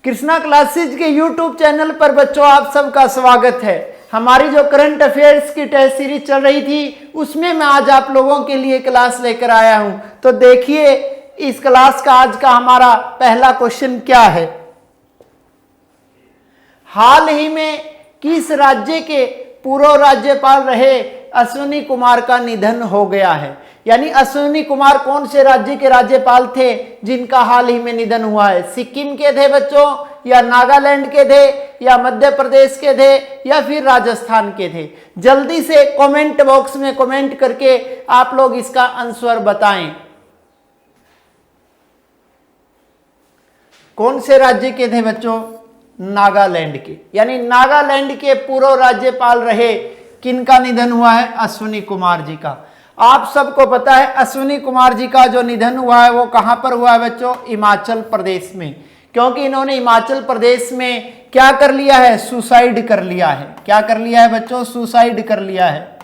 Krishna classes के YouTube channel पर बच्चों आप सबका स्वागत है। हमारी जो करंट अफेयर्स की टेस्ट सीरीज चल रही थी उसमें मैं आज आप लोगों के लिए क्लास लेकर आया हूं। तो देखिए इस क्लास का आज का हमारा पहला क्वेश्चन क्या है। हाल ही में किस राज्य के पूर्व राज्यपाल रहे अश्विनी कुमार का निधन हो गया है। यानी अश्विनी कुमार कौन से राज्य के राज्यपाल थे जिनका हाल ही में निधन हुआ है। सिक्किम के थे बच्चों, या नागालैंड के थे, या मध्य प्रदेश के थे, या फिर राजस्थान के थे। जल्दी से कमेंट बॉक्स में कमेंट करके आप लोग इसका आंसर बताएं। कौन से राज्य के थे बच्चों? नागालैंड के। यानी नागालैंड के पूर्व राज्यपाल रहे किनका निधन हुआ है? अश्विनी कुमार जी का। आप सबको पता है अश्विनी कुमार जी का जो निधन हुआ है वो कहां पर हुआ है बच्चों? हिमाचल प्रदेश में। क्योंकि इन्होंने हिमाचल प्रदेश में क्या कर लिया है? सुसाइड कर लिया है। क्या कर लिया है बच्चों? सुसाइड कर लिया है।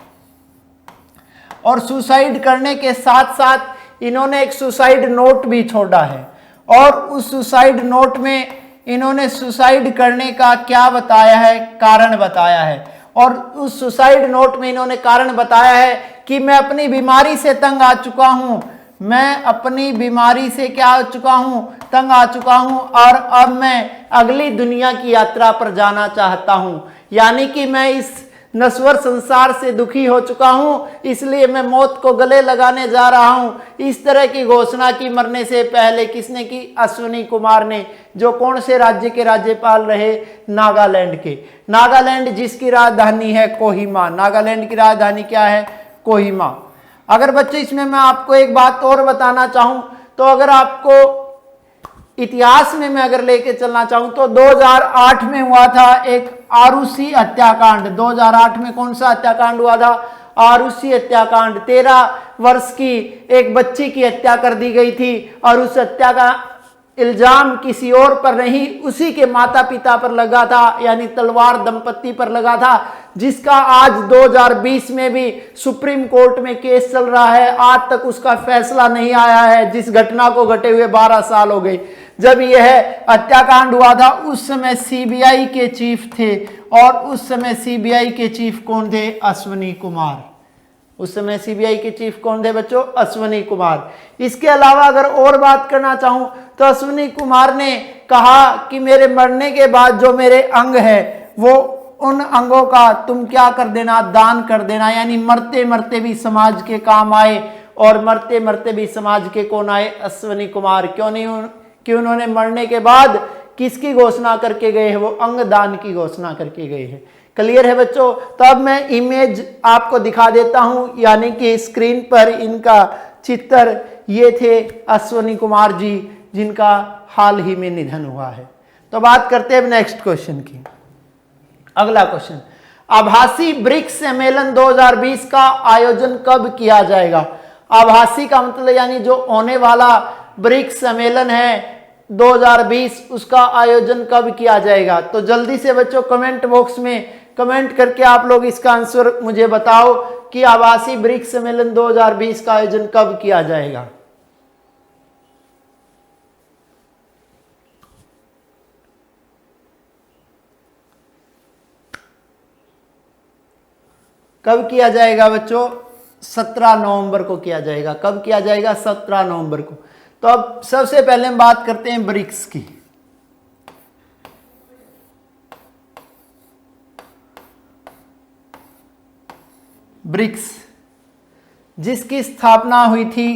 और सुसाइड करने के साथ साथ इन्होंने एक सुसाइड नोट भी छोड़ा है। और उस सुसाइड नोट में इन्होंने सुसाइड करने का क्या बताया है? कारण बताया है। और उस सुसाइड नोट में इन्होंने कारण बताया है कि मैं अपनी बीमारी से तंग आ चुका हूं। मैं अपनी बीमारी से क्या आ चुका हूं? तंग आ चुका हूं और अब मैं अगली दुनिया की यात्रा पर जाना चाहता हूं। यानी कि मैं इस नश्वर संसार से दुखी हो चुका हूं, इसलिए मैं मौत को गले लगाने जा रहा हूं। इस तरह की घोषणा की मरने से पहले किसने की? अश्विनी कुमार ने, जो कौन से राज्य के राज्यपाल रहे? नागालैंड के। नागालैंड जिसकी राजधानी है कोहिमा। नागालैंड की राजधानी क्या है? कोहिमा। अगर बच्चों इसमें मैं आपको एक बात और बताना चाहूं तो अगर आपको इतिहास में मैं अगर लेके चलना चाहूं तो 2008 में हुआ था एक आरुषि हत्याकांड। 2008 में कौन सा हत्याकांड हुआ था? आरुषि हत्याकांड। 13 वर्ष की एक बच्ची की हत्या कर दी गई थी और उस हत्या का इल्जाम किसी और पर नहीं, उसी के माता पिता पर लगा था, यानी तलवार दंपत्ति पर लगा था, जिसका आज 2020 में भी सुप्रीम कोर्ट में केस चल रहा है। आज तक उसका फैसला नहीं आया है, जिस घटना को घटे हुए 12 साल हो गए। जब यह हत्याकांड हुआ था उस समय सीबीआई के चीफ थे, और उस समय सीबीआई के चीफ कौन थे? अश्विनी कुमार। उस समय सीबीआई के चीफ कौन थे बच्चों? अश्विनी कुमार। इसके अलावा अगर और बात करना चाहूं तो अश्विनी कुमार ने कहा कि मेरे मरने के बाद जो मेरे अंग है वो उन अंगों का तुम क्या कर देना? दान कर देना। यानी मरते मरते भी समाज के काम आए, और मरते मरते भी समाज के कौन आए? अश्विनी कुमार। क्यों नहीं? कि उन्होंने मरने के बाद किसकी घोषणा करके गए हैं? वो अंग दान की घोषणा करके गए हैं। क्लियर है बच्चों? तो अब मैं इमेज आपको दिखा देता हूं, यानी कि स्क्रीन पर इनका चित्र। ये थे अश्विनी कुमार जी जिनका हाल ही में निधन हुआ है। तो बात करते हैं नेक्स्ट क्वेश्चन की। अगला क्वेश्चन, आभासी ब्रिक्स सम्मेलन 2020 का आयोजन कब किया जाएगा? आभासी का मतलब यानी जो होने वाला ब्रिक्स सम्मेलन है 2020 उसका आयोजन कब किया जाएगा? तो जल्दी से बच्चों कमेंट बॉक्स में कमेंट करके आप लोग इसका आंसर मुझे बताओ कि आभासी ब्रिक्स सम्मेलन 2020 का आयोजन कब किया जाएगा। कब किया जाएगा बच्चों? 17 नवंबर को किया जाएगा। कब किया जाएगा? 17 नवंबर को। तो अब सबसे पहले हम बात करते हैं ब्रिक्स की। ब्रिक्स जिसकी स्थापना हुई थी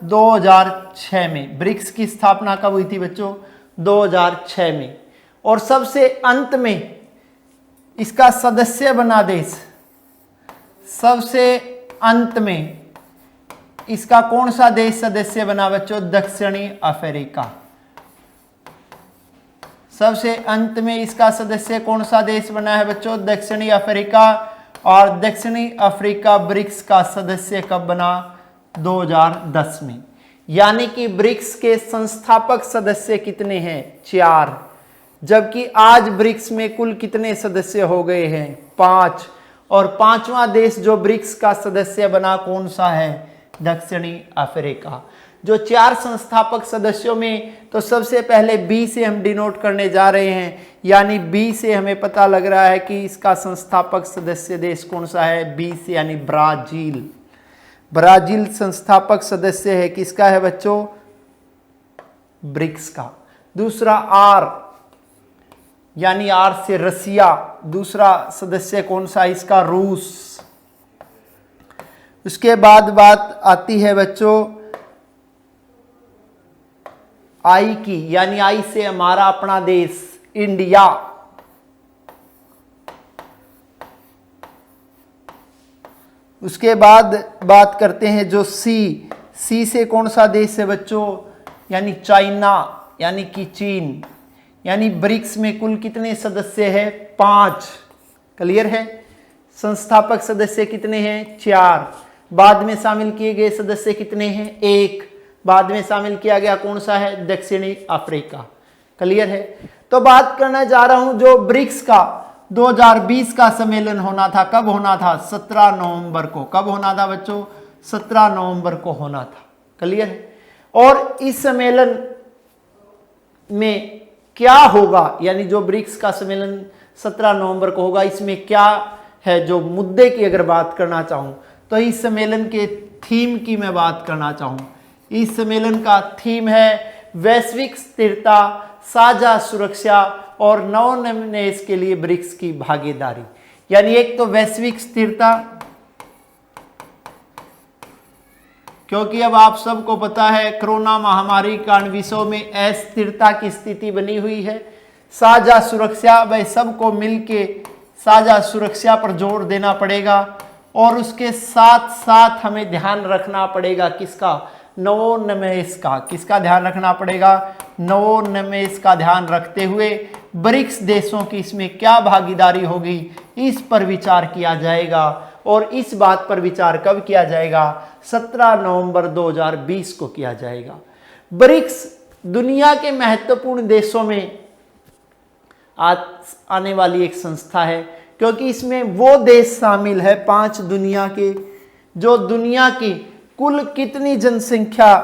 2006 में। ब्रिक्स की स्थापना कब हुई थी बच्चों? 2006 में। और सबसे अंत में इसका सदस्य बना देश, सबसे अंत में इसका कौन सा देश सदस्य बना बच्चों? दक्षिणी अफ्रीका। सबसे अंत में इसका सदस्य कौन सा देश बना है बच्चों? दक्षिणी अफ्रीका। और दक्षिणी अफ्रीका ब्रिक्स का सदस्य कब बना? 2010 में। यानी कि ब्रिक्स के संस्थापक सदस्य कितने हैं? 4। जबकि आज ब्रिक्स में कुल कितने सदस्य हो गए हैं? 5। और 5वां देश जो ब्रिक्स का सदस्य बना कौन सा है? दक्षिणी अफ्रीका। जो 4 संस्थापक सदस्यों में, तो सबसे पहले बी से हम डिनोट करने जा रहे हैं, यानी बी से हमें पता लग रहा है कि इसका संस्थापक सदस्य देश कौन सा है, बी से, यानी ब्राजील। ब्राजील संस्थापक सदस्य है, किसका है बच्चों, ब्रिक्स का। दूसरा आर, यानी आर से रसिया, दूसरा सदस्य कौन सा, इसका रूस। उसके बाद बात आती है बच्चों आई की, यानी आई से हमारा अपना देश इंडिया। उसके बाद बात करते हैं जो सी, सी से कौन सा देश है बच्चों, यानी चाइना, यानी कि चीन। यानी ब्रिक्स में कुल कितने सदस्य हैं, 5। क्लियर है। संस्थापक सदस्य कितने हैं, 4। बाद में शामिल किए गए सदस्य कितने हैं, 1। बाद में शामिल किया गया कौन सा है, दक्षिणी अफ्रीका। क्लियर है। तो बात करना जा रहा हूं जो ब्रिक्स का 2020 का सम्मेलन होना था, कब होना था, 17 नवंबर को। कब होना था बच्चों, 17 नवंबर को होना था। क्लियर है। और इस सम्मेलन में क्या होगा, यानी जो ब्रिक्स का सम्मेलन 17 नवंबर को होगा, इसमें क्या है, जो मुद्दे की अगर बात करना चाहूं तो इस सम्मेलन के थीम की मैं बात करना चाहूं, इस सम्मेलन का थीम है वैश्विक स्थिरता, साझा सुरक्षा और नवोन्मेष के लिए ब्रिक्स की भागीदारी। यानी एक तो वैश्विक स्थिरता, क्योंकि अब आप सबको पता है कोरोना महामारी के कारण विश्व में अस्थिरता की स्थिति बनी हुई है। साझा सुरक्षा, वह सबको मिलके साझा सुरक्षा पर जोर देना पड़ेगा, और उसके साथ साथ हमें ध्यान रखना पड़ेगा किसका, नवोन्मेष का। किसका ध्यान रखना पड़ेगा, नवोन्मेष का ध्यान रखते हुए ब्रिक्स देशों की इसमें क्या भागीदारी होगी, इस पर विचार किया जाएगा। और इस बात पर विचार कब किया जाएगा, 17 नवंबर 2020 को किया जाएगा। ब्रिक्स दुनिया के महत्वपूर्ण देशों में आने वाली एक संस्था है, क्योंकि इसमें वो देश शामिल है 5 दुनिया के, जो दुनिया की कुल कितनी जनसंख्या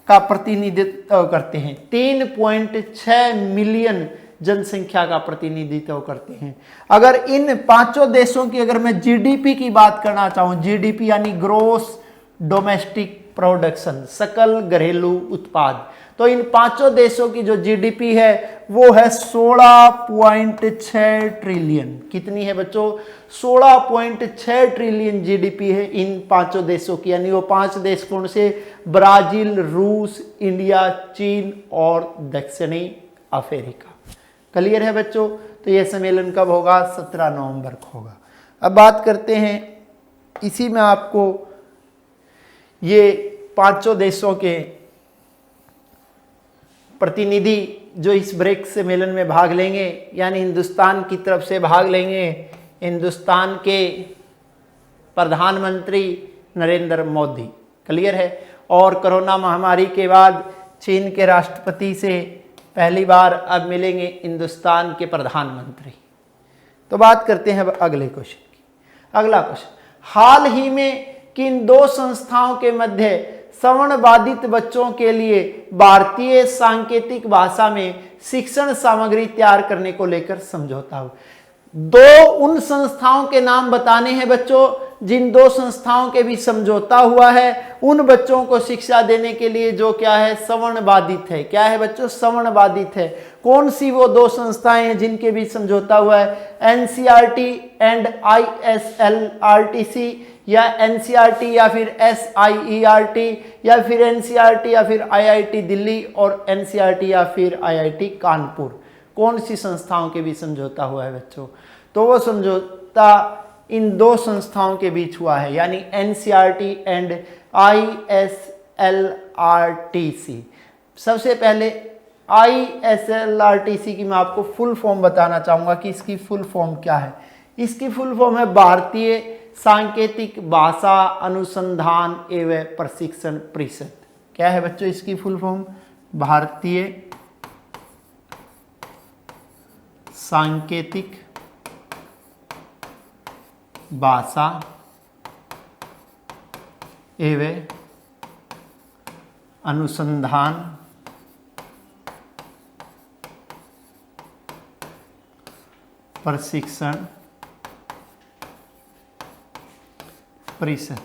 का प्रतिनिधित्व करते हैं, 3.6 मिलियन जनसंख्या का प्रतिनिधित्व करते हैं। अगर इन 5 देशों की अगर मैं जीडीपी की बात करना चाहूं, जीडीपी यानी ग्रोस डोमेस्टिक प्रोडक्शन, सकल घरेलू उत्पाद, तो इन 5 देशों की जो जीडीपी है वो है 16.6 ट्रिलियन। कितनी है बच्चों, 16.6 ट्रिलियन जीडीपी है इन 5 देशों की। यानी वो 5 देश कौन से, ब्राजील, रूस, इंडिया, चीन और दक्षिणी अफ्रीका। क्लियर है बच्चों। तो यह सम्मेलन कब होगा, 17 नवंबर को होगा। अब बात करते हैं, इसी में आपको ये 5 देशों के प्रतिनिधि जो इस ब्रिक्स सम्मेलन में भाग लेंगे, यानी हिंदुस्तान की तरफ से भाग लेंगे, हिंदुस्तान के प्रधानमंत्री नरेंद्र मोदी। क्लियर है। और कोरोना महामारी के बाद चीन के राष्ट्रपति से पहली बार अब मिलेंगे हिंदुस्तान के प्रधानमंत्री। तो बात करते हैं अब अगले क्वेश्चन की। अगला क्वेश्चन, हाल ही में किन 2 संस्थाओं के मध्य श्रवण बाधित बच्चों के लिए भारतीय सांकेतिक भाषा में शिक्षण सामग्री तैयार करने को लेकर समझौता हुआ। 2 उन संस्थाओं के नाम बताने हैं बच्चों, जिन 2 संस्थाओं के भी समझौता हुआ है उन बच्चों को शिक्षा देने के लिए, जो क्या है, श्रवण बाधित है। क्या है बच्चों, श्रवण बाधित है। कौन सी वो 2 संस्थाएं हैं जिनके भी समझौता हुआ है, एनसीईआरटी एंड आईएसएलआरटीसी, या एनसीईआरटी या फिर एसआईईआरटी, या फिर एनसीईआरटी या फिर आईआईटी दिल्ली, और एनसीईआरटी या फिर आईआईटी कानपुर। कौन सी संस्थाओं के बीच समझौता हुआ है बच्चों, तो वो समझौता इन 2 संस्थाओं के बीच हुआ है, यानी एनसीईआरटी एंड आईएसएलआरटीसी। सबसे पहले आईएसएलआरटीसी की मैं आपको फुल फॉर्म बताना चाहूंगा कि इसकी फुल फॉर्म क्या है। इसकी फुल फॉर्म है भारतीय सांकेतिक भाषा अनुसंधान एवं प्रशिक्षण परिषद। क्या है बच्चों इसकी फुल फॉर्म, भारतीय सांकेतिक भाषा एवं अनुसंधान प्रशिक्षण परिषद,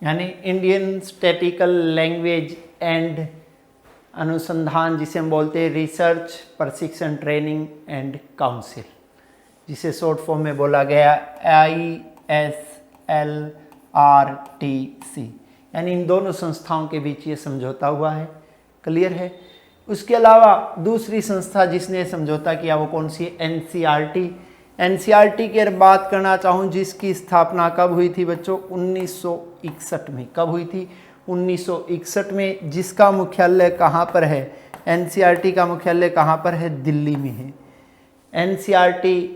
यानी इंडियन स्टैटिकल लैंग्वेज एंड अनुसंधान, जिसे हम बोलते हैं रिसर्च प्रशिक्षण ट्रेनिंग एंड काउंसिल, जिसे शॉर्ट फॉर्म में बोला गया ISLRTC, यानी इन दोनों संस्थाओं के बीच ये समझौता हुआ है। क्लियर है। उसके अलावा दूसरी संस्था जिसने समझौता किया वो कौन सी है? NCERT। NCERT की अगर बात करना चाहूँ, जिसकी स्थापना कब हुई थी बच्चों? 1961 में। कब हुई थी? 1961 में। जिसका मुख्यालय कहाँ पर है? NCERT का मुख्यालय कहाँ पर है? दिल्ली में है। NCERT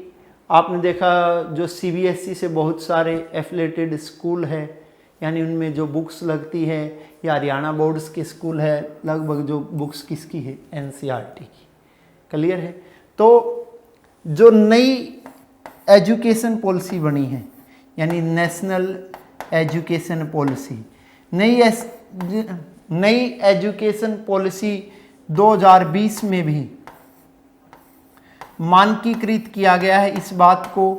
आपने देखा जो CBSE से बहुत सारे एफिलेटेड स्कूल है, यानी उनमें जो बुक्स लगती है, या हरियाणा बोर्ड्स के स्कूल है, लगभग जो बुक्स किसकी है? NCERT की। क्लियर है। तो जो नई एजुकेशन पॉलिसी बनी है, यानी नेशनल एजुकेशन पॉलिसी, नई एजुकेशन पॉलिसी 2020 में भी मानकीकृत किया गया है इस बात को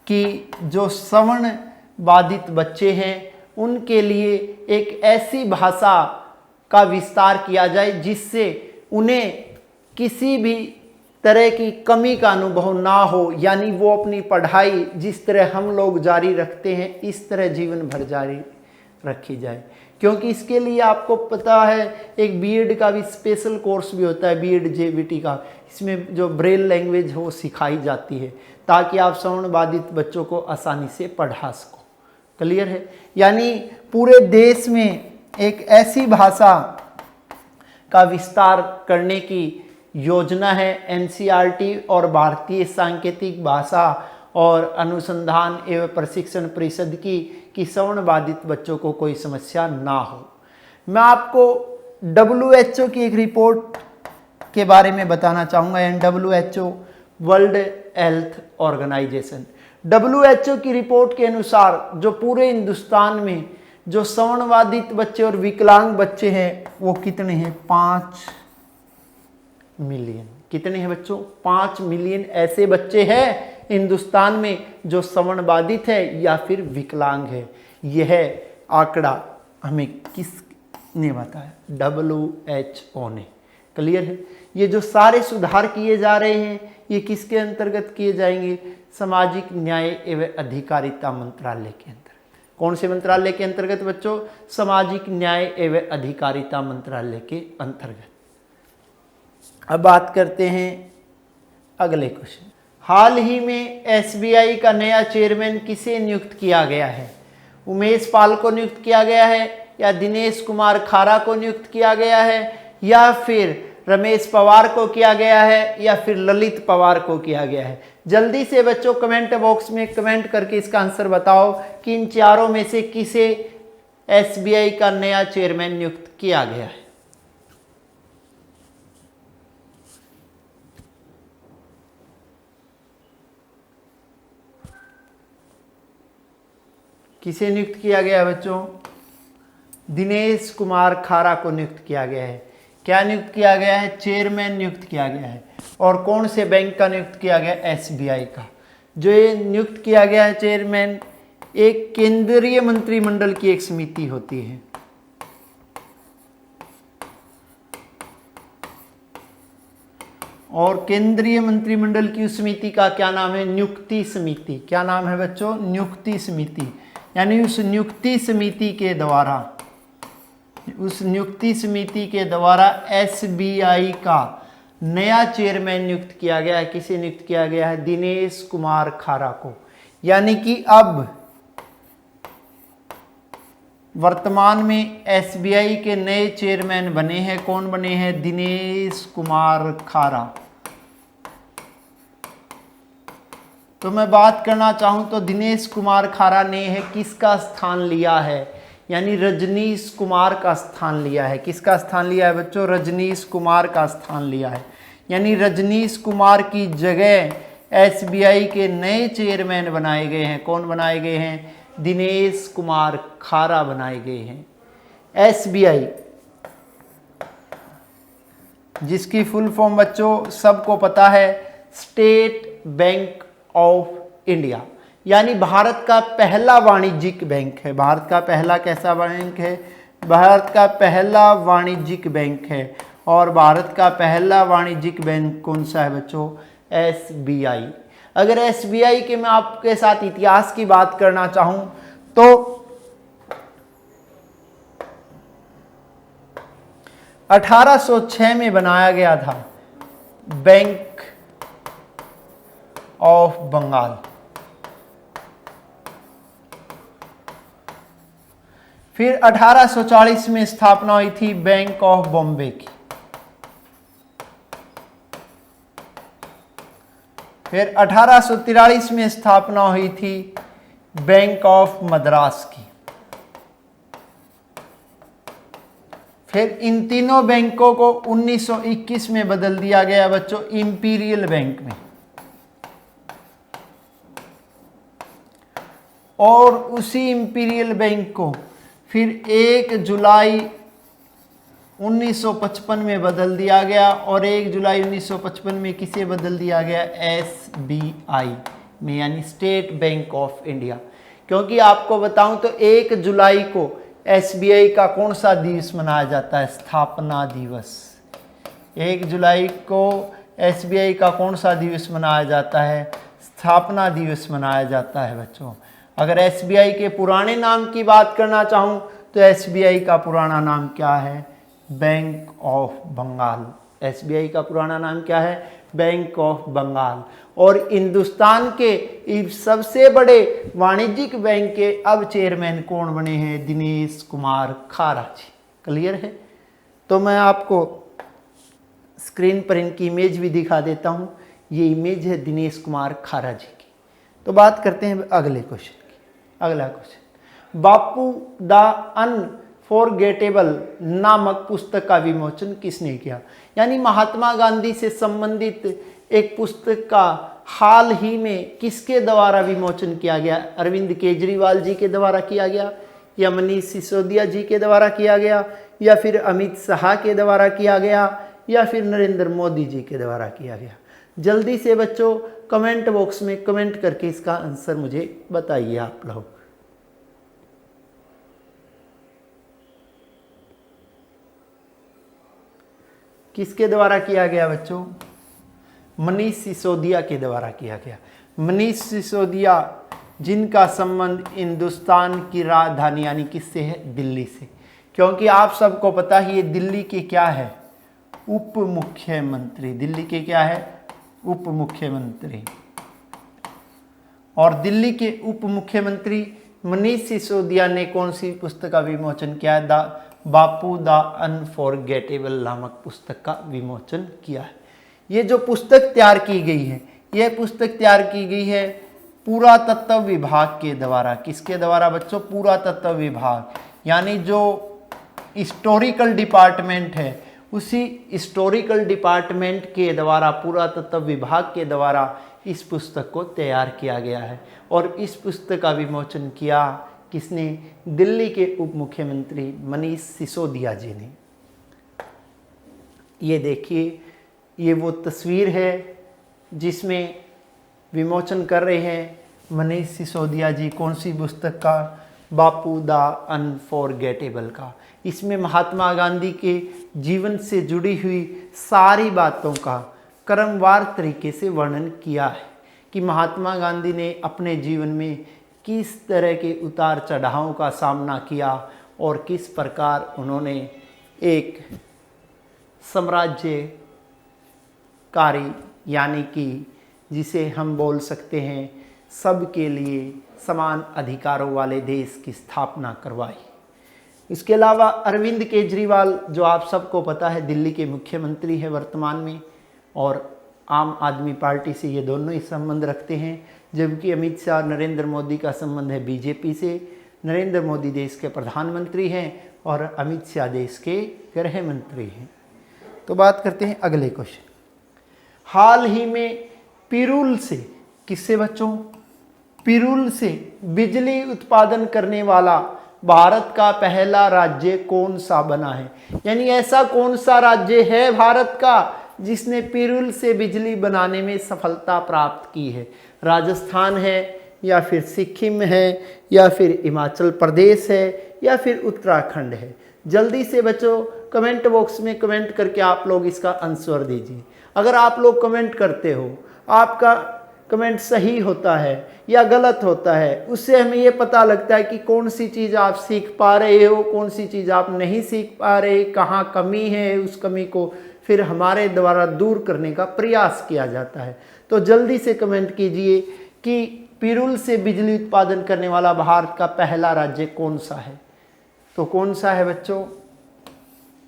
कि जो सवर्ण बाधित बच्चे हैं उनके लिए एक ऐसी भाषा का विस्तार किया जाए जिससे उन्हें किसी भी तरह की कमी का अनुभव ना हो, यानी वो अपनी पढ़ाई जिस तरह हम लोग जारी रखते हैं इस तरह जीवन भर जारी रखी जाए। क्योंकि इसके लिए आपको पता है एक बीएड का भी स्पेशल कोर्स भी होता है, बीएड जेबीटी का। इसमें जो ब्रेल लैंग्वेज हो सिखाई जाती है ताकि आप सवर्ण बाधित बच्चों को आसानी से पढ़ा सको। क्लियर है। यानी पूरे देश में एक ऐसी भाषा का विस्तार करने की योजना है NCERT और भारतीय सांकेतिक भाषा और अनुसंधान एवं प्रशिक्षण परिषद की, कि सवर्ण बाधित बच्चों को कोई समस्या ना हो। मैं आपको WHO की एक रिपोर्ट के बारे में बताना चाहूँगा। WHO World Health Organization, WHO की रिपोर्ट के अनुसार जो पूरे हिंदुस्तान में जो सवर्ण बाधित बच्चे और विकलांग बच्चे हैं वो कितने हैं? 5 मिलियन। कितने हैं बच्चों? 5 मिलियन ऐसे बच्चे हैं हिंदुस्तान में जो सवर्ण बाधित है या फिर विकलांग है। यह आंकड़ा हमें किसने बताया? WHO ने। क्लियर है। ये जो सारे सुधार किए जा रहे हैं ये किसके अंतर्गत किए जाएंगे? सामाजिक न्याय एवं अधिकारिता मंत्रालय के अंतर्गत। कौन से मंत्रालय के अंतर्गत बच्चों? सामाजिक न्याय एवं अधिकारिता मंत्रालय के अंतर्गत। अब बात करते हैं अगले क्वेश्चन। हाल ही में SBI का नया चेयरमैन किसे नियुक्त किया गया है? उमेश पाल को नियुक्त किया गया है, या दिनेश कुमार खारा को नियुक्त किया गया है, या फिर रमेश पवार को किया गया है, या फिर ललित पवार को किया गया है? जल्दी से बच्चों कमेंट बॉक्स में कमेंट करके इसका आंसर बताओ कि इन चारों में से किसे SBI का नया चेयरमैन नियुक्त किया गया है। किसे नियुक्त किया गया है बच्चों? दिनेश कुमार खारा को नियुक्त किया गया है। क्या नियुक्त किया गया है? चेयरमैन नियुक्त किया गया है। और कौन से बैंक का नियुक्त किया गया? SBI का। जो ये नियुक्त किया गया है चेयरमैन, एक केंद्रीय मंत्रिमंडल की एक समिति होती है। और केंद्रीय मंत्रिमंडल की उस समिति का क्या नाम है? नियुक्ति समिति। क्या नाम है बच्चों? नियुक्ति समिति। यानी उस नियुक्ति समिति के द्वारा SBI का नया चेयरमैन नियुक्त किया गया है। किसे नियुक्त किया गया है? दिनेश कुमार खारा को। यानी कि अब वर्तमान में SBI के नए चेयरमैन बने हैं। कौन बने हैं? दिनेश कुमार खारा। तो मैं बात करना चाहूं तो दिनेश कुमार खारा ने है किसका स्थान लिया है? यानी रजनीश कुमार का स्थान लिया है। किसका स्थान लिया है बच्चों? रजनीश कुमार का स्थान लिया है। यानी रजनीश कुमार की जगह SBI के नए चेयरमैन बनाए गए हैं। कौन बनाए गए हैं? दिनेश कुमार खारा बनाए गए हैं। एसबीआई, जिसकी फुल फॉर्म बच्चों सबको पता है, स्टेट बैंक ऑफ इंडिया, यानी भारत का पहला वाणिज्यिक बैंक है। भारत का पहला कैसा बैंक है? भारत का पहला वाणिज्यिक बैंक है। और भारत का पहला वाणिज्यिक बैंक कौन सा है बच्चों? एसबीआई। अगर एसबीआई के मैं आपके साथ इतिहास की बात करना चाहूं तो 1806 में बनाया गया था बैंक ऑफ बंगाल। फिर 1840 में स्थापना हुई थी बैंक ऑफ बॉम्बे की। फिर 1843 में स्थापना हुई थी बैंक ऑफ मद्रास की। फिर इन तीनों बैंकों को 1921 में बदल दिया गया बच्चों इंपीरियल बैंक में। और उसी इंपीरियल बैंक को फिर 1 जुलाई 1955 में बदल दिया गया। और 1 जुलाई 1955 में किसे बदल दिया गया? एसबीआई में, यानी स्टेट बैंक ऑफ इंडिया। क्योंकि आपको बताऊं तो 1 जुलाई को एसबीआई का कौन सा दिवस मनाया जाता है? स्थापना दिवस। 1 जुलाई को एसबीआई का कौन सा दिवस मनाया जाता है? स्थापना दिवस मनाया जाता है बच्चों। अगर एसबीआई के पुराने नाम की बात करना चाहूँ तो एसबीआई का पुराना नाम क्या है? Bank of Bengal. एसबीआई का पुराना नाम क्या है? Bank of Bengal. और हिंदुस्तान के सबसे बड़े वाणिज्यिक बैंक के अब चेयरमैन कौन बने हैं? दिनेश कुमार खारा जी। क्लियर है? तो मैं आपको स्क्रीन पर इनकी इमेज भी दिखा देता हूं। ये इमेज है दिनेश कुमार खारा जी की। तो बात करते हैं अगले क्वेश्चन की। अगला क्वेश्चन, बापू द अनफॉरगेटेबल नामक पुस्तक का विमोचन किसने किया? यानी महात्मा गांधी से संबंधित एक पुस्तक का हाल ही में किसके द्वारा विमोचन किया गया? अरविंद केजरीवाल जी के द्वारा किया गया, या मनीष सिसोदिया जी के द्वारा किया गया, या फिर अमित शाह के द्वारा किया गया, या फिर नरेंद्र मोदी जी के द्वारा किया गया? जल्दी से बच्चों कमेंट बॉक्स में कमेंट करके इसका आंसर मुझे बताइए आप लोग। किसके द्वारा किया गया बच्चों? मनीष सिसोदिया के द्वारा किया गया। मनीष सिसोदिया जिनका संबंध हिंदुस्तान की राजधानी यानी किससे है? दिल्ली से। क्योंकि आप सबको पता ही ये दिल्ली के क्या है? उप मुख्यमंत्री। दिल्ली के क्या है? उप मुख्यमंत्री। और दिल्ली के उप मुख्यमंत्री मनीष सिसोदिया ने कौन सी पुस्तक का विमोचन किया है? बापू द अनफॉरगेटेबल नामक पुस्तक का विमोचन किया है। ये जो पुस्तक तैयार की गई है, यह पुस्तक तैयार की गई है पुरातत्व विभाग के द्वारा। किसके द्वारा बच्चों? पुरातत्व विभाग, यानी जो हिस्टोरिकल डिपार्टमेंट है, उसी हिस्टोरिकल डिपार्टमेंट के द्वारा, पुरातत्व विभाग के द्वारा इस पुस्तक को तैयार किया गया है। और इस पुस्तक का विमोचन किया किसने? दिल्ली के उप मुख्यमंत्री मनीष सिसोदिया जी ने। ये देखिए, ये वो तस्वीर है जिसमें विमोचन कर रहे हैं मनीष सिसोदिया जी। कौन सी पुस्तक का? बापू द अनफॉरगेटेबल का। इसमें महात्मा गांधी के जीवन से जुड़ी हुई सारी बातों का क्रमवार तरीके से वर्णन किया है कि महात्मा गांधी ने अपने जीवन में किस तरह के उतार चढ़ावों का सामना किया और किस प्रकार उन्होंने एक साम्राज्यकारी, यानी कि जिसे हम बोल सकते हैं सबके लिए समान अधिकारों वाले देश की स्थापना करवाई। इसके अलावा अरविंद केजरीवाल, जो आप सबको पता है दिल्ली के मुख्यमंत्री हैं वर्तमान में, और आम आदमी पार्टी से ये दोनों ही संबंध रखते हैं। जबकि अमित शाह, नरेंद्र मोदी का संबंध है बीजेपी से। नरेंद्र मोदी देश के प्रधानमंत्री हैं और अमित शाह देश के गृह मंत्री हैं। तो बात करते हैं अगले क्वेश्चन। हाल ही में पिरूल से, किससे बच्चों? पिरूल से बिजली उत्पादन करने वाला भारत का पहला राज्य कौन सा बना है? यानी ऐसा कौन सा राज्य है भारत का जिसने पिरूल से बिजली बनाने में सफलता प्राप्त की है? राजस्थान है, या फिर सिक्किम है, या फिर हिमाचल प्रदेश है, या फिर उत्तराखंड है? जल्दी से बच्चों कमेंट बॉक्स में कमेंट करके आप लोग इसका आंसर दीजिए। अगर आप लोग कमेंट करते हो, आपका कमेंट सही होता है या गलत होता है, उससे हमें ये पता लगता है कि कौन सी चीज़ आप सीख पा रहे हो, कौन सी चीज़ आप नहीं सीख पा रहे, कहाँ कमी है, उस कमी को फिर हमारे द्वारा दूर करने का प्रयास किया जाता है। तो जल्दी से कमेंट कीजिए कि पिरूल से बिजली उत्पादन करने वाला भारत का पहला राज्य कौन सा है? तो कौन सा है बच्चों?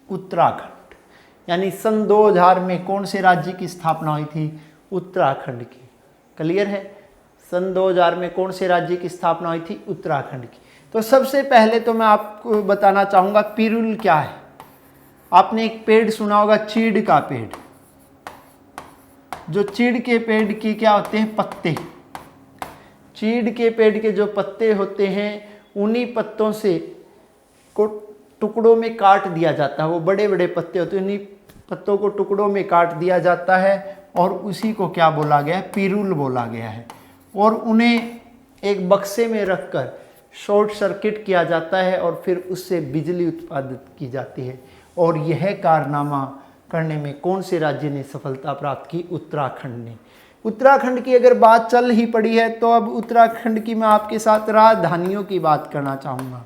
उत्तराखंड। यानी सन 2000 में कौन से राज्य की स्थापना हुई थी? उत्तराखंड की। क्लियर है? सन 2000 में कौन से राज्य की स्थापना हुई थी? उत्तराखंड की। तो सबसे पहले तो मैं आपको बताना चाहूँगा पिरूल क्या है। आपने एक पेड़ सुना होगा, चीड़ का पेड़। जो चीड़ के पेड़ की क्या होते हैं? पत्ते। चीड़ के पेड़ के जो पत्ते होते हैं, उन्हीं पत्तों से को टुकड़ों में काट दिया जाता है। वो बड़े बड़े पत्ते होते हैं, उन्हीं पत्तों को टुकड़ों में काट दिया जाता है और उसी को क्या बोला गया है? पिरूल बोला गया है। और उन्हें एक बक्से में रखकर शॉर्ट सर्किट किया जाता है और फिर उससे बिजली उत्पादित की जाती है। और यह कारनामा करने में कौन से राज्य ने सफलता प्राप्त की? उत्तराखंड ने। उत्तराखंड की अगर बात चल ही पड़ी है तो अब उत्तराखंड की मैं आपके साथ राजधानियों की बात करना चाहूँगा।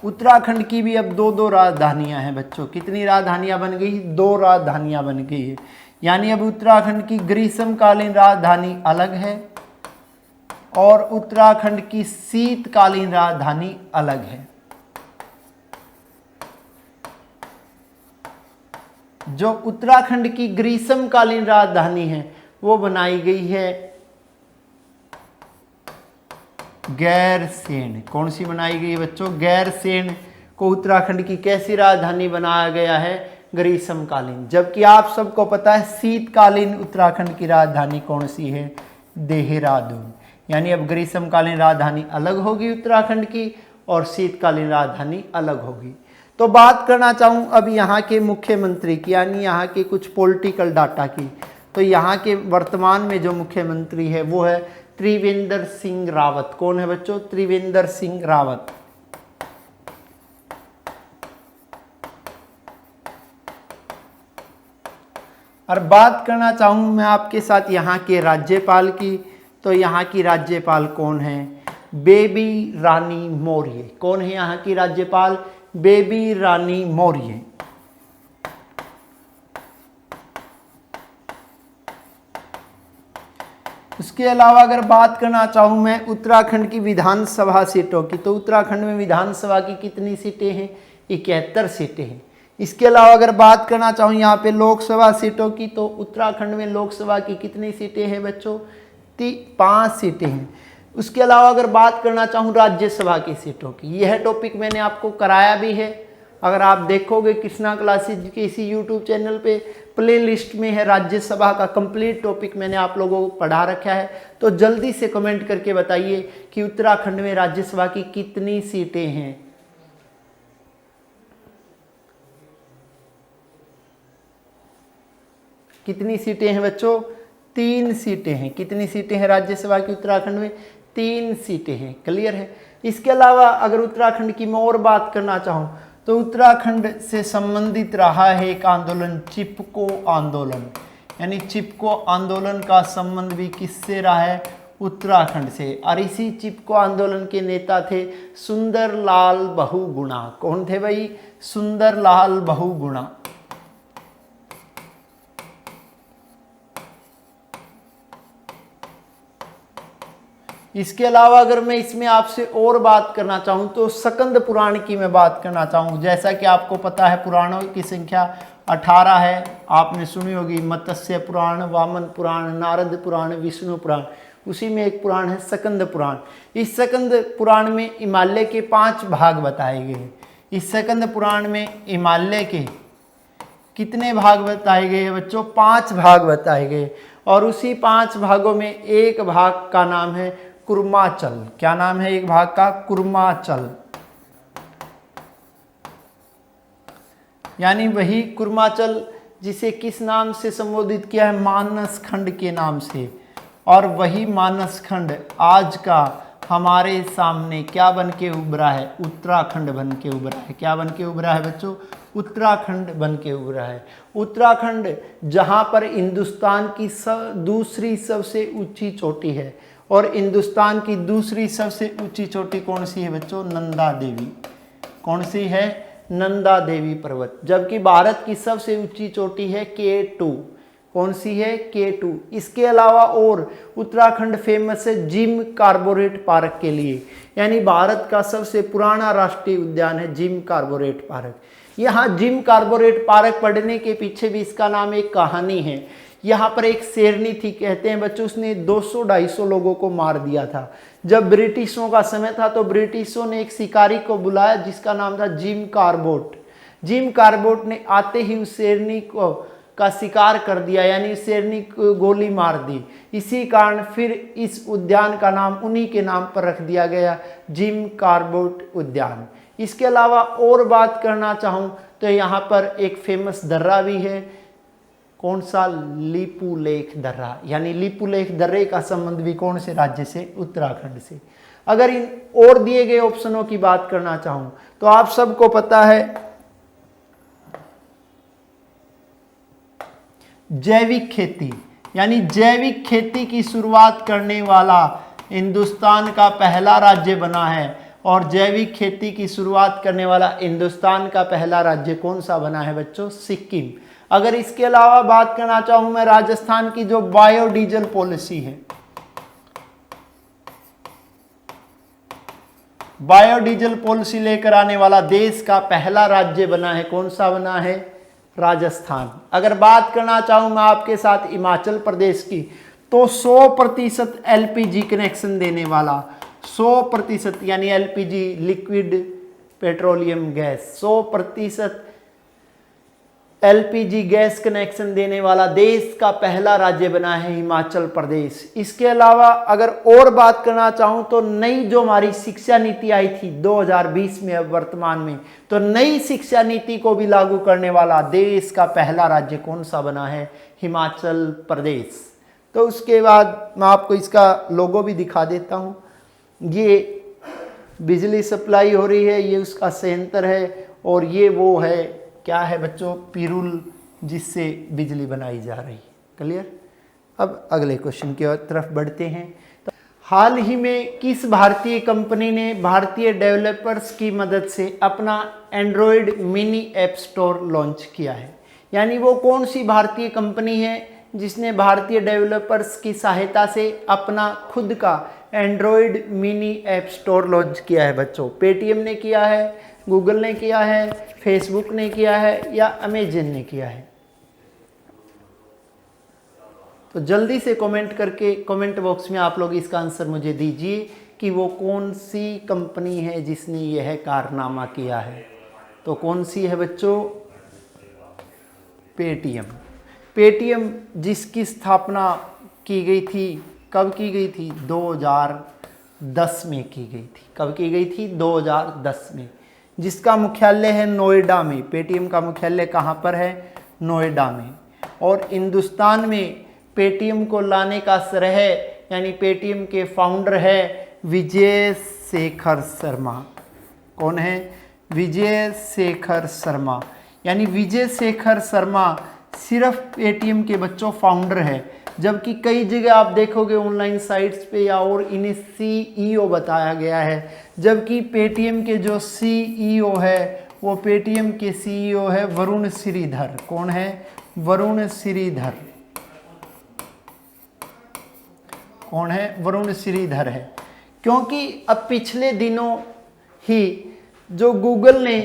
उत्तराखंड की भी अब दो राजधानियां हैं बच्चों। कितनी राजधानियां बन गई? 2 राजधानियां बन गई है। यानी अब उत्तराखंड की ग्रीष्मकालीन राजधानी अलग है और उत्तराखंड की शीतकालीन राजधानी अलग है। जो उत्तराखंड की ग्रीष्मकालीन राजधानी है वो बनाई गई है गैरसेन। कौन सी बनाई गई है बच्चों? गैरसेन को उत्तराखंड की कैसी राजधानी बनाया गया है? ग्रीष्मकालीन। जबकि आप सबको पता है शीतकालीन उत्तराखंड की राजधानी कौन सी है? देहरादून। यानी अब ग्रीष्मकालीन राजधानी अलग होगी उत्तराखंड की और शीतकालीन राजधानी अलग होगी। तो बात करना चाहूँ अब यहाँ के मुख्यमंत्री की, यानी यहाँ के कुछ पॉलिटिकल डाटा की। तो यहाँ के वर्तमान में जो मुख्यमंत्री है वो है त्रिवेंद्र सिंह रावत। कौन है बच्चों? त्रिवेंद्र सिंह रावत। और बात करना चाहूँ मैं आपके साथ यहाँ के राज्यपाल की। तो यहाँ की राज्यपाल कौन है? बेबी रानी मौर्य। कौन है यहाँ की राज्यपाल? बेबी रानी मौर्य। उसके अलावा अगर बात करना चाहूँ मैं उत्तराखंड की विधानसभा सीटों की, तो उत्तराखंड में विधानसभा की कितनी सीटें हैं? 71 सीटें हैं। इसके अलावा अगर बात करना चाहूँ यहाँ पे लोकसभा सीटों की, तो उत्तराखंड में लोकसभा की कितनी सीटें हैं बच्चों? 5 सीटें हैं। उसके अलावा अगर बात करना चाहूँ राज्यसभा की सीटों की, यह टॉपिक मैंने आपको कराया भी है। अगर आप देखोगे कृष्णा क्लासेज के इसी यूट्यूब चैनल पे प्लेलिस्ट में है, राज्यसभा का कंप्लीट टॉपिक मैंने आप लोगों को पढ़ा रखा है। तो जल्दी से कमेंट करके बताइए कि उत्तराखंड में राज्यसभा की कितनी सीटें हैं? कितनी सीटें हैं बच्चों? 3 सीटें हैं। कितनी सीटें हैं राज्यसभा की उत्तराखंड में? 3 सीटें हैं। क्लियर है? इसके अलावा अगर उत्तराखंड की मैं और बात करना चाहूँ तो उत्तराखंड से संबंधित रहा है एक आंदोलन, चिपको आंदोलन। यानी चिपको आंदोलन का संबंध भी किससे रहा है? उत्तराखंड से। और इसी चिपको आंदोलन के नेता थे सुंदरलाल बहुगुणा। कौन थे भाई? सुंदरलाल बहुगुणा। इसके अलावा अगर मैं इसमें आपसे और बात करना चाहूँ तो स्कंद पुराण की मैं बात करना चाहूँ। जैसा कि आपको पता है पुराणों की संख्या 18 है। आपने सुनी होगी मत्स्य पुराण, वामन पुराण, नारद पुराण, विष्णु पुराण। उसी में एक पुराण है स्कंद पुराण। इस स्कंद पुराण में हिमालय के 5 भाग बताए गए हैं। इस स्कंद पुराण में हिमालय के कितने भाग बताए गए हैं बच्चों? 5 भाग बताए गए। और उसी 5 भागों में एक भाग का नाम है कुर्माचल। क्या नाम है एक भाग का? कुर्माचल। यानी वही कुर्माचल जिसे किस नाम से संबोधित किया है? मानस खंड के नाम से। और वही मानस खंड आज का हमारे सामने क्या बन के उभरा है? उत्तराखंड बन के उभरा है। क्या बन के उभरा है बच्चों? उत्तराखंड बन के उभरा है। उत्तराखंड जहाँ पर हिंदुस्तान की दूसरी सबसे ऊंची चोटी है। और हिंदुस्तान की दूसरी सबसे ऊंची चोटी कौन सी है बच्चों? नंदा देवी। कौन सी है? नंदा देवी पर्वत। जबकि भारत की सबसे ऊंची चोटी है K2। कौन सी है? K2। इसके अलावा और उत्तराखंड फेमस है जिम कार्बोरेट पार्क के लिए। यानी भारत का सबसे पुराना राष्ट्रीय उद्यान है जिम कार्बोरेट पार्क। यहाँ जिम कार्बोरेट पार्क पढ़ने के पीछे भी इसका नाम एक कहानी है। यहाँ पर एक शेरनी थी, कहते हैं बच्चों, उसने 200-250 लोगों को मार दिया था। जब ब्रिटिशों का समय था तो ब्रिटिशों ने एक शिकारी को बुलाया जिसका नाम था जिम कार्बोट। जिम कार्बोट ने आते ही उस शेरनी को का शिकार कर दिया, यानी शेरनी को गोली मार दी। इसी कारण फिर इस उद्यान का नाम उन्हीं के नाम पर रख दिया गया, जिम कार्बोट उद्यान। इसके अलावा और बात करना चाहूँ तो यहाँ पर एक फेमस दर्रा भी है। कौन सा? लिपू लेख दर्रा। यानी लिपू लेख दर्रे का संबंध भी कौन से राज्य से? उत्तराखंड से। अगर इन और दिए गए ऑप्शनों की बात करना चाहूँ तो आप सबको पता है जैविक खेती। यानी जैविक खेती की शुरुआत करने वाला हिंदुस्तान का पहला राज्य बना है। और जैविक खेती की शुरुआत करने वाला हिंदुस्तान का पहला राज्य कौन सा बना है बच्चों? सिक्किम। अगर इसके अलावा बात करना चाहूं मैं राजस्थान की जो बायोडीजल पॉलिसी है, बायोडीजल पॉलिसी लेकर आने वाला देश का पहला राज्य बना है। कौन सा बना है? राजस्थान। अगर बात करना चाहूं मैं आपके साथ हिमाचल प्रदेश की तो 100% एलपीजी कनेक्शन देने वाला, 100% यानी LPG liquid petroleum gas, 100% LPG gas connection देने वाला देश का पहला राज्य बना है हिमाचल प्रदेश। इसके अलावा अगर और बात करना चाहूँ तो नई जो हमारी शिक्षा नीति आई थी 2020 में, अब वर्तमान में, तो नई शिक्षा नीति को भी लागू करने वाला देश का पहला राज्य कौन सा बना है? हिमाचल प्रदेश। तो उसके बाद मैं आपको इसका लोगो भी दिखा देता हूँ। ये बिजली सप्लाई हो रही है, ये उसका संयंत्र है, और ये वो है, क्या है बच्चों? पिरूल, जिससे बिजली बनाई जा रही है। क्लियर? अब अगले क्वेश्चन की तरफ बढ़ते हैं। तो हाल ही में किस भारतीय कंपनी ने भारतीय डेवलपर्स की मदद से अपना Android mini app store launch किया है? यानी वो कौन सी भारतीय कंपनी है जिसने भारतीय डेवलपर्स की सहायता से अपना खुद का Android mini app store launch किया है बच्चों? पेटीएम ने किया है, गूगल ने किया है, फेसबुक ने किया है, या अमेजन ने किया है? तो जल्दी से कमेंट करके कमेंट बॉक्स में आप लोग इसका आंसर मुझे दीजिए कि वो कौन सी कंपनी है जिसने यह कारनामा किया है। तो कौन सी है बच्चों? पेटीएम। पेटीएम जिसकी स्थापना की गई थी, कब की गई थी? 2010 में की गई थी। कब की गई थी? 2010 में। जिसका मुख्यालय है नोएडा में। पेटीएम का मुख्यालय कहाँ पर है? नोएडा में। और हिंदुस्तान में पेटीएम को लाने का श्रेय, यानी पेटीएम के फाउंडर है विजय शेखर शर्मा। कौन है? विजय शेखर शर्मा। यानी विजय शेखर शर्मा सिर्फ पेटीएम के बच्चों फाउंडर है, जबकि कई जगह आप देखोगे ऑनलाइन साइट्स पे या और इन्हें सीईओ बताया गया है, जबकि पेटीएम के जो सीईओ है वो पेटीएम के सीईओ है वरुण श्रीधर। कौन है? वरुण श्रीधर। कौन है? वरुण श्रीधर है। क्योंकि अब पिछले दिनों ही जो गूगल ने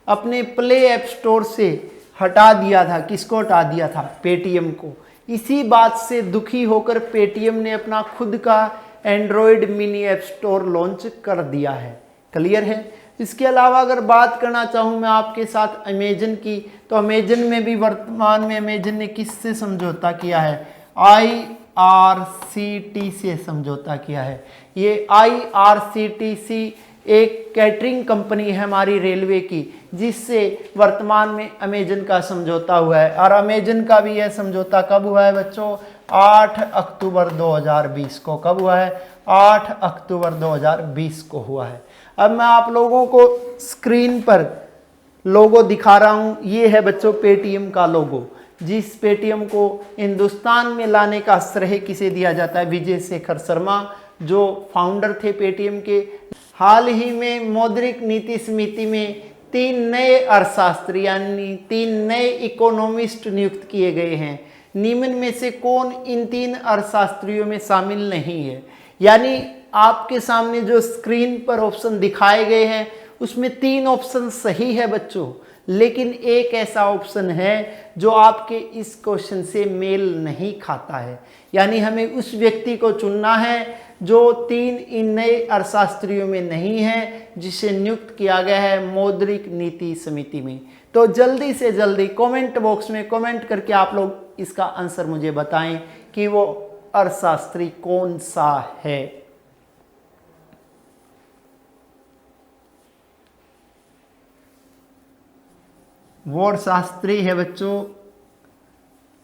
अपने प्ले ऐप स्टोर से हटा दिया था, किसको हटा दिया था? पेटीएम को। इसी बात से दुखी होकर पेटीएम ने अपना खुद का Android mini app store launch कर दिया है। क्लियर है? इसके अलावा अगर बात करना चाहूँ मैं आपके साथ अमेजन की, तो अमेजन में भी वर्तमान में अमेजन ने किससे समझौता किया है? IRCTC से समझौता किया है। ये IRCTC एक कैटरिंग कंपनी है हमारी रेलवे की, जिससे वर्तमान में अमेजन का समझौता हुआ है। और अमेजन का भी यह समझौता कब हुआ है बच्चों? 8 अक्टूबर 2020 को। कब हुआ है? 8 अक्टूबर 2020 को हुआ है। अब मैं आप लोगों को स्क्रीन पर लोगो दिखा रहा हूँ। ये है बच्चों पेटीएम का लोगो, जिस पेटीएम को हिंदुस्तान में लाने का श्रेय किसे दिया जाता है? विजय शेखर शर्मा, जो फाउंडर थे पेटीएम के। हाल ही में मौद्रिक नीति समिति में 3 नए अर्थशास्त्री यानी 3 नए इकोनॉमिस्ट नियुक्त किए गए हैं। निम्न में से कौन इन 3 अर्थशास्त्रियों में शामिल नहीं है? यानी आपके सामने जो स्क्रीन पर ऑप्शन दिखाए गए हैं उसमें 3 ऑप्शन सही है बच्चों, लेकिन एक ऐसा ऑप्शन है जो आपके इस क्वेश्चन से मेल नहीं खाता है। यानी हमें उस व्यक्ति को चुनना है जो 3 इन नए अर्थशास्त्रियों में नहीं है, जिसे नियुक्त किया गया है मौद्रिक नीति समिति में। तो जल्दी से जल्दी कमेंट बॉक्स में कमेंट करके आप लोग इसका आंसर मुझे बताएं कि वो अर्थशास्त्री कौन सा है। वो अर्थशास्त्री है बच्चों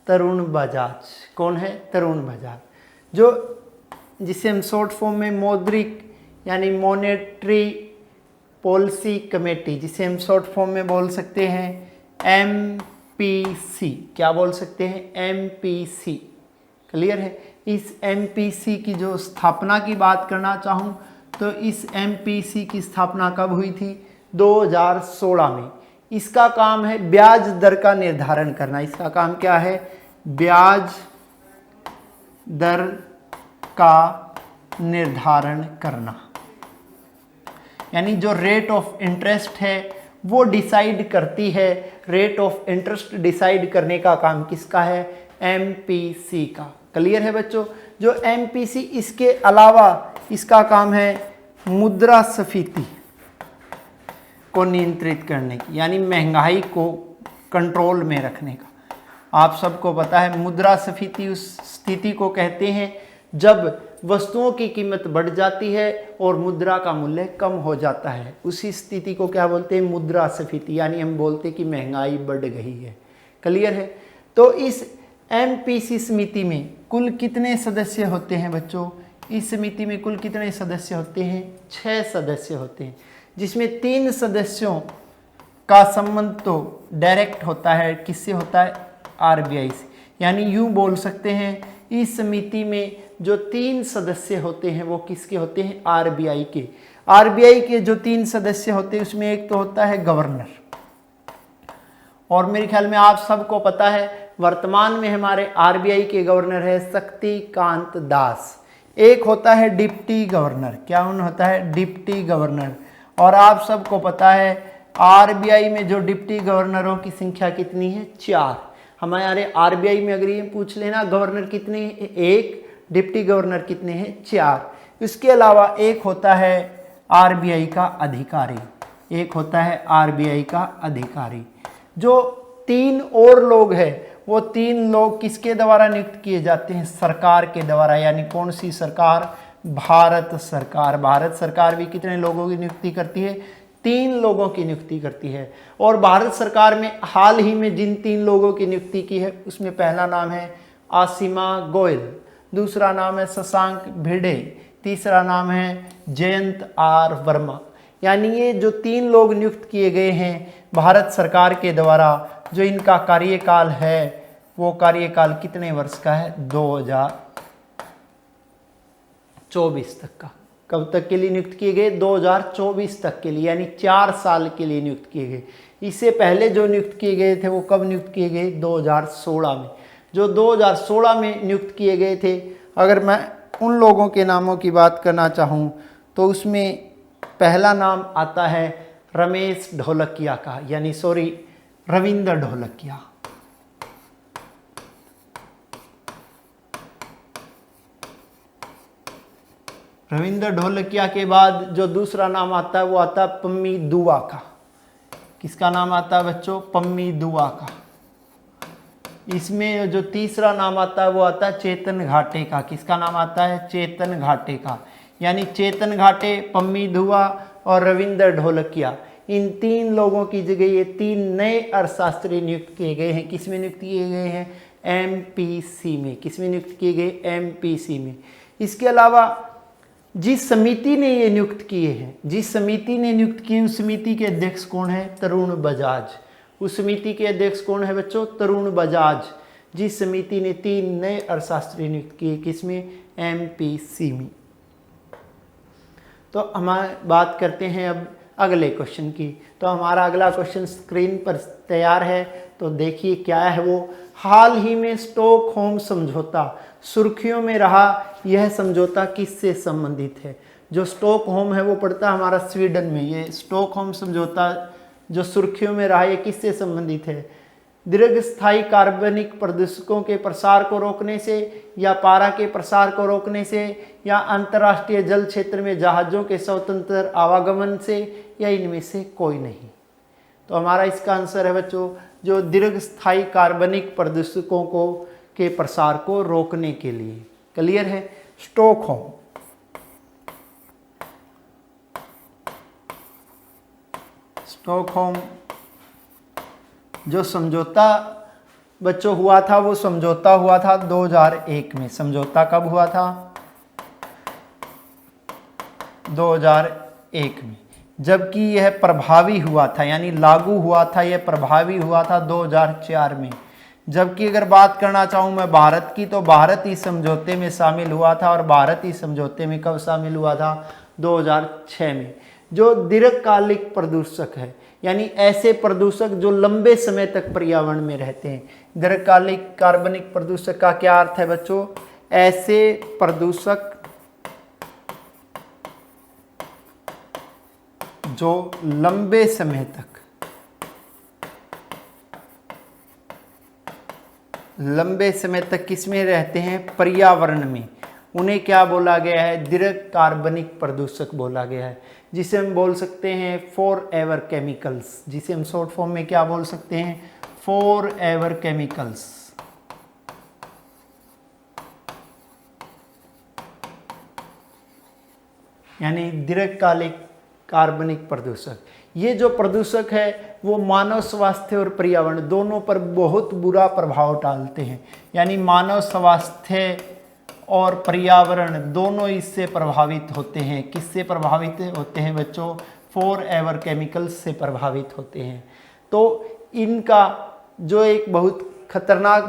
तरुण बजाज। कौन है? तरुण बजाज, जो जिसे हम शॉर्ट फॉर्म में मौद्रिक यानी मॉनेटरी पॉलिसी कमेटी, जिसे हम शॉर्ट फॉर्म में बोल सकते हैं MPC। क्या बोल सकते हैं? MPC। क्लियर है? इस MPC की जो स्थापना की बात करना चाहूँ तो इस MPC की स्थापना कब हुई थी? 2016 में। इसका काम है ब्याज दर का निर्धारण करना। इसका काम क्या है? ब्याज दर का निर्धारण करना। यानी जो रेट ऑफ इंटरेस्ट है वो डिसाइड करती है। रेट ऑफ इंटरेस्ट डिसाइड करने का काम किसका है? MPC का। क्लियर है बच्चों? जो MPC, इसके अलावा इसका काम है मुद्रास्फीति को नियंत्रित करने की, यानी महंगाई को कंट्रोल में रखने का। आप सबको पता है मुद्रास्फीति उस स्थिति को कहते हैं जब वस्तुओं की कीमत बढ़ जाती है और मुद्रा का मूल्य कम हो जाता है। उसी स्थिति को क्या बोलते हैं? मुद्रास्फीति। यानी हम बोलते हैं कि महंगाई बढ़ गई है। क्लियर है? तो इस MPC समिति में कुल कितने सदस्य होते हैं बच्चों? इस समिति में कुल कितने सदस्य होते हैं? 6 सदस्य होते हैं, जिसमें 3 सदस्यों का संबंध तो डायरेक्ट होता है। किससे होता है? RBI से। यानी यूं बोल सकते हैं इस समिति में जो 3 सदस्य होते हैं वो किसके होते हैं? RBI के। RBI के जो 3 सदस्य होते हैं उसमें एक तो होता है गवर्नर, और मेरे ख्याल में आप सबको पता है वर्तमान में हमारे RBI के गवर्नर है शक्तिकांत दास। एक होता है डिप्टी गवर्नर। क्या उन होता है? Deputy governor. और आप सबको पता है RBI में जो डिप्टी गवर्नरों की संख्या कितनी है? 4। हमारे RBI में अगर ये पूछ लेना गवर्नर कितने हैं? 1। डिप्टी गवर्नर कितने हैं? 4। इसके अलावा एक होता है RBI का अधिकारी। एक होता है RBI का अधिकारी। जो 3 और लोग हैं वो 3 लोग किसके द्वारा नियुक्त किए जाते हैं? सरकार के द्वारा। यानी कौन सी सरकार? भारत सरकार। भारत सरकार भी कितने लोगों की नियुक्ति करती है? 3 लोगों की नियुक्ति करती है। और भारत सरकार में हाल ही में जिन 3 लोगों की नियुक्ति की है उसमें पहला नाम है आसिमा गोयल, दूसरा नाम है शशांक भिड़े, तीसरा नाम है जयंत R वर्मा। यानी ये जो 3 लोग नियुक्त किए गए हैं भारत सरकार के द्वारा, जो इनका कार्यकाल है वो कार्यकाल कितने वर्ष का है? 2024 तक का। कब तक के लिए नियुक्त किए गए? 2024 तक के लिए, यानी 4 साल के लिए नियुक्त किए गए। इससे पहले जो नियुक्त किए गए थे वो कब नियुक्त किए गए? 2016 में। जो 2016 में नियुक्त किए गए थे, अगर मैं उन लोगों के नामों की बात करना चाहूँ तो उसमें पहला नाम आता है रमेश ढोलकिया का, यानी रविंद्र ढोलकिया। रविंद्र ढोलकिया के बाद जो दूसरा नाम आता है वो आता है पम्मी दुआ का। किसका नाम आता है बच्चों? पम्मी दुआ का। इसमें जो तीसरा नाम आता है वो आता है चेतन घाटे का। किसका नाम आता है? चेतन घाटे का। यानी चेतन घाटे, पम्मी धुआ और रविंद्र ढोलकिया, इन 3 लोगों की जगह ये 3 नए अर्थशास्त्री नियुक्त किए गए हैं। किस में नियुक्त किए गए हैं? एमपीसी में। किस में नियुक्त किए गए? एमपीसी में। इसके अलावा जिस समिति ने ये नियुक्त किए हैं, जिस समिति ने नियुक्त किए, उस समिति के अध्यक्ष कौन है? तरुण बजाज। उस समिति के अध्यक्ष कौन है बच्चों? तरुण बजाज। जिस समिति ने 3 नए अर्थशास्त्री नियुक्त किए, किसमें? एमपीसी में। तो हम बात करते हैं अब अगले क्वेश्चन की। तो हमारा अगला क्वेश्चन स्क्रीन पर तैयार है, तो देखिए क्या है वो। हाल ही में स्टॉकहोम समझौता सुर्खियों में रहा, यह समझौता किससे संबंधित है? जो स्टॉकहोम है वो पड़ता है हमारा स्वीडन में। ये स्टॉकहोम समझौता जो सुर्खियों में रहा, ये किससे संबंधित है? दीर्घस्थायी कार्बनिक प्रदूषकों के प्रसार को रोकने से, या पारा के प्रसार को रोकने से, या अंतर्राष्ट्रीय जल क्षेत्र में जहाज़ों के स्वतंत्र आवागमन से, या इनमें से कोई नहीं। तो हमारा इसका आंसर है बच्चों, जो दीर्घस्थायी कार्बनिक प्रदूषकों को के प्रसार को रोकने के लिए। क्लियर है? स्टॉकहोम। स्टॉकहोम जो समझौता बच्चों हुआ था, वो समझौता हुआ था 2001 में। समझौता कब हुआ था? 2001 में। जबकि यह प्रभावी हुआ था, यानी लागू हुआ था, यह प्रभावी हुआ था 2004 में। जबकि अगर बात करना चाहूँ मैं भारत की, तो भारत इस समझौते में शामिल हुआ था। और भारत इस समझौते में कब शामिल हुआ था? 2006 में। जो दीर्घकालिक प्रदूषक है, यानी ऐसे प्रदूषक जो लंबे समय तक पर्यावरण में रहते हैं। दीर्घकालिक कार्बनिक प्रदूषक का क्या अर्थ है बच्चों? ऐसे प्रदूषक जो लंबे समय तक किसमें रहते हैं? पर्यावरण में। उन्हें क्या बोला गया है? दीर्घ कार्बनिक प्रदूषक बोला गया है, जिसे हम बोल सकते हैं फॉर एवर केमिकल्स। जिसे हम शॉर्ट फॉर्म में क्या बोल सकते हैं? For ever chemicals. यानी दीर्घकालिक कार्बनिक प्रदूषक। ये जो प्रदूषक है वो मानव स्वास्थ्य और पर्यावरण दोनों पर बहुत बुरा प्रभाव डालते हैं। यानी मानव स्वास्थ्य और पर्यावरण दोनों इससे प्रभावित होते हैं। किससे प्रभावित होते हैं बच्चों? फॉर एवर केमिकल्स से प्रभावित होते हैं। तो इनका जो एक बहुत खतरनाक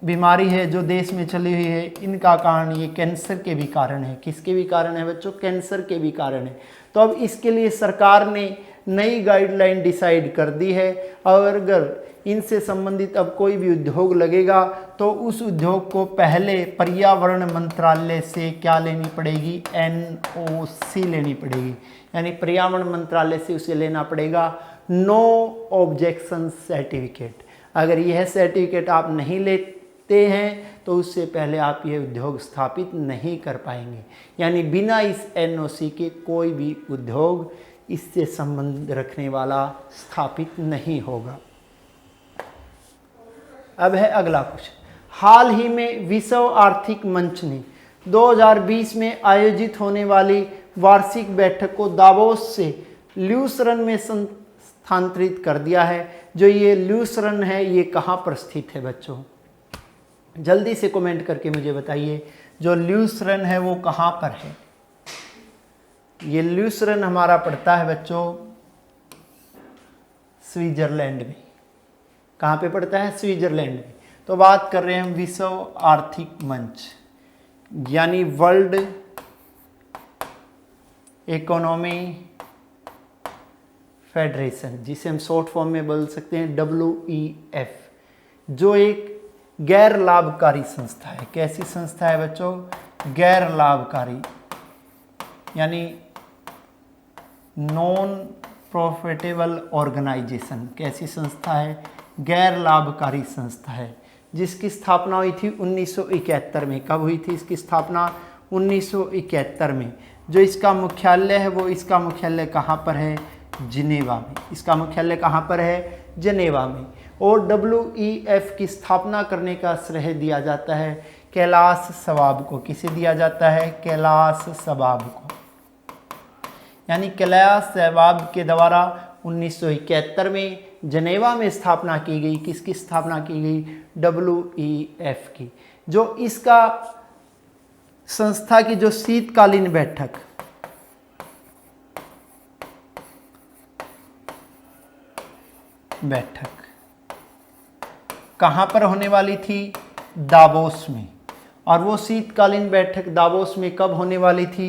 बीमारी है जो देश में चली हुई है, इनका कारण ये कैंसर के भी कारण है। किसके भी कारण है बच्चों? कैंसर के भी कारण है। तो अब इसके लिए सरकार ने नई गाइडलाइन डिसाइड कर दी है, और अगर इनसे संबंधित अब कोई भी उद्योग लगेगा तो उस उद्योग को पहले पर्यावरण मंत्रालय से क्या लेनी पड़ेगी? NOC लेनी पड़ेगी। यानी पर्यावरण मंत्रालय से उसे लेना पड़ेगा नो ऑब्जेक्शन सर्टिफिकेट। अगर यह सर्टिफिकेट आप नहीं लेते हैं तो उससे पहले आप यह उद्योग स्थापित नहीं कर पाएंगे। यानी बिना इस NOC के कोई भी उद्योग इससे संबंध रखने वाला स्थापित नहीं होगा। अब है अगला क्वेश्चन। हाल ही में विश्व आर्थिक मंच ने 2020 में आयोजित होने वाली वार्षिक बैठक को दावोस से ल्यूसरन में स्थानांतरित कर दिया है। जो ये ल्यूसरन है ये कहाँ पर स्थित है बच्चों? जल्दी से कमेंट करके मुझे बताइए, जो ल्यूसरन है वो कहाँ पर है? ये ल्यूसरन हमारा पड़ता है बच्चों स्विट्जरलैंड में। कहाँ पे पड़ता है? स्विट्जरलैंड में। तो बात कर रहे हैं हम विश्व आर्थिक मंच, यानी वर्ल्ड इकोनॉमी फेडरेशन, जिसे हम शॉर्ट फॉर्म में बोल सकते हैं WEF, जो एक गैर लाभकारी संस्था है। कैसी संस्था है बच्चों? गैर लाभकारी, यानी नॉन प्रॉफिटेबल ऑर्गेनाइजेशन। कैसी संस्था है? गैर लाभकारी संस्था है, जिसकी स्थापना हुई थी 1971 में। कब हुई थी इसकी स्थापना? 1971 में। जो इसका मुख्यालय है वो इसका मुख्यालय कहाँ पर है? जिनेवा में। इसका मुख्यालय कहाँ पर है? जिनेवा में। और WEF की स्थापना करने का श्रेय दिया जाता है कैलाश शवाब को। किसे दिया जाता है? कैलाश शवाब को। यानी कैलाश शवाब के द्वारा 1971 में जनेवा में स्थापना की गई। किसकी स्थापना की गई? WEF की। जो इसका संस्था की जो शीतकालीन बैठक कहाँ पर होने वाली थी? दावोस में। और वो शीतकालीन बैठक दावोस में कब होने वाली थी?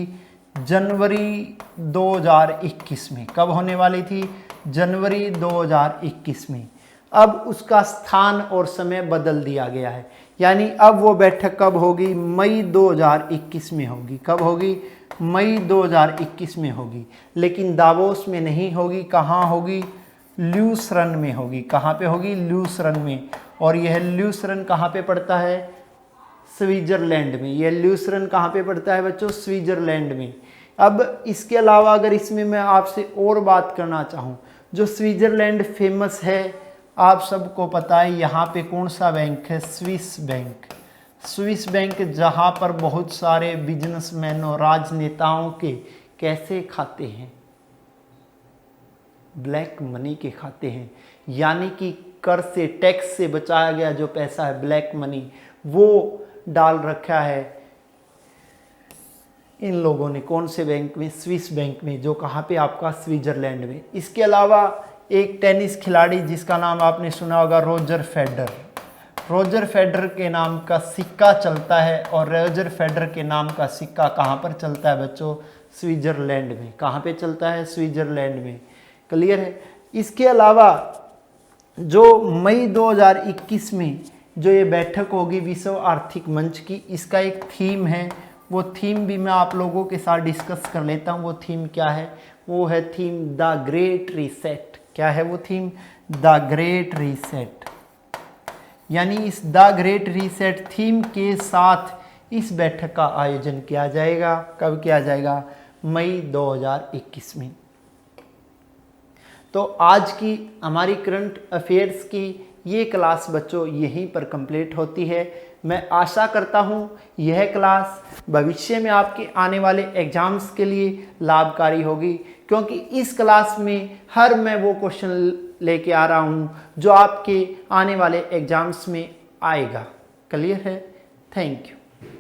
जनवरी 2021 में। कब होने वाली थी? जनवरी 2021 में। अब उसका स्थान और समय बदल दिया गया है, यानी अब वो बैठक कब होगी? मई 2021 में होगी। कब होगी? मई 2021 में होगी। लेकिन दावोस में नहीं होगी। कहाँ होगी? ल्यूसरन में होगी। कहाँ पे होगी? ल्यूसरन में। और यह ल्यूसरन कहाँ पे पड़ता है? स्विट्जरलैंड में। यह ल्यूसरन कहाँ पे पड़ता है बच्चों? स्विट्जरलैंड में। अब इसके अलावा अगर इसमें मैं आपसे और बात करना चाहूँ, जो स्विट्जरलैंड फेमस है, आप सबको पता है यहाँ पे कौन सा बैंक है? Swiss bank. स्विस बैंक, जहाँ पर बहुत सारे बिजनेसमैन और राजनेताओं के कैसे खाते हैं? ब्लैक मनी के खाते हैं। यानी कि कर से, टैक्स से बचाया गया जो पैसा है, ब्लैक मनी, वो डाल रखा है इन लोगों ने। कौन से बैंक में? स्विस बैंक में, जो कहाँ पे? आपका स्विट्जरलैंड में। इसके अलावा एक टेनिस खिलाड़ी जिसका नाम आपने सुना होगा, रोजर फेडरर। रोजर फेडरर के नाम का सिक्का चलता है। और रोजर फेडरर के नाम का सिक्का कहाँ पर चलता है बच्चों? स्विट्जरलैंड में। कहाँ पे चलता है? स्विट्जरलैंड में। क्लियर है? इसके अलावा जो मई 2021 में जो ये बैठक होगी विश्व आर्थिक मंच की, इसका एक थीम है। वो थीम भी मैं आप लोगों के साथ डिस्कस कर लेता हूँ। वो थीम क्या है? वो है थीम द ग्रेट रीसेट। क्या है वो थीम? The great reset. यानी इस द ग्रेट रीसेट थीम के साथ इस बैठक का आयोजन किया जाएगा। कब किया जाएगा? मई 2021 में। तो आज की हमारी करंट अफेयर्स की ये क्लास बच्चों यहीं पर कंप्लीट होती है। मैं आशा करता हूँ यह क्लास भविष्य में आपके आने वाले एग्जाम्स के लिए लाभकारी होगी, क्योंकि इस क्लास में हर मैं वो क्वेश्चन लेके आ रहा हूँ जो आपके आने वाले एग्जाम्स में आएगा। क्लियर है? Thank you.